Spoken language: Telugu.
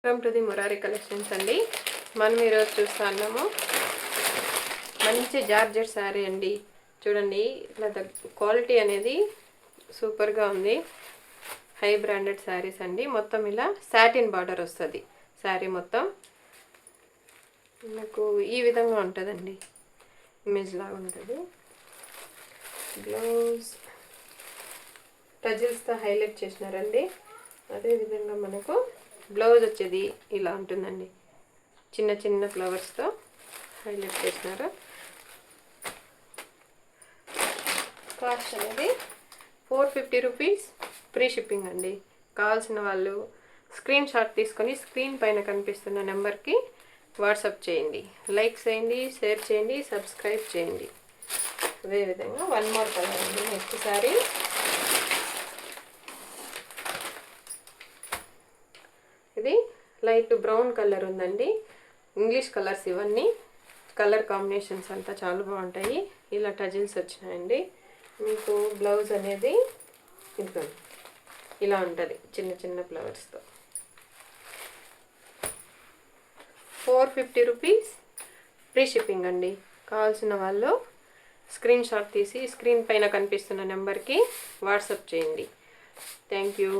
Welcome to the Murari collections అండి. మనం ఈరోజు చూస్తున్నాము మంచి జార్జెట్ శారీ అండి. చూడండి, ఇట్లా క్వాలిటీ అనేది సూపర్గా ఉంది. హై బ్రాండెడ్ శారీస్ అండి. మొత్తం ఇలా సాటిన్ బార్డర్ వస్తుంది. శారీ మొత్తం మీకు ఈ విధంగా ఉంటుందండి. ఇమేజ్ లాగా ఉంటుంది. బ్లౌజ్ టజిల్స్తో హైలైట్ చేసినారండి. అదేవిధంగా మనకు బ్లౌజ్ వచ్చేది ఇలా ఉంటుందండి. చిన్న చిన్న ఫ్లవర్స్తో హైలైట్ చేసినారు. కాస్ట్ అనేది 450 రూపీస్, ఫ్రీ షిప్పింగ్ అండి. కావాల్సిన వాళ్ళు స్క్రీన్ షాట్ తీసుకొని స్క్రీన్ పైన కనిపిస్తున్న నెంబర్కి వాట్సాప్ చేయండి. లైక్ చేయండి, షేర్ చేయండి, సబ్స్క్రైబ్ చేయండి. అదేవిధంగా వన్ మోర్ కలర్ అండి. నెక్స్ట్ సారీ ఇది లైట్ బ్రౌన్ కలర్ ఉందండి. ఇంగ్లీష్ కలర్స్ ఇవన్నీ. కలర్ కాంబినేషన్స్ అంతా చాలా బాగుంటాయి. ఇలా టజిల్స్ వచ్చినాయండి. మీకు బ్లౌజ్ అనేది ఇదిగోండి ఇలా ఉంటుంది, చిన్న చిన్న ఫ్లవర్స్తో. 450 రూపీస్, ఫ్రీ షిప్పింగ్ అండి. కావాల్సిన వాళ్ళు స్క్రీన్ షాట్ తీసి స్క్రీన్ పైన కనిపిస్తున్న నెంబర్కి వాట్సాప్ చేయండి. Thank you.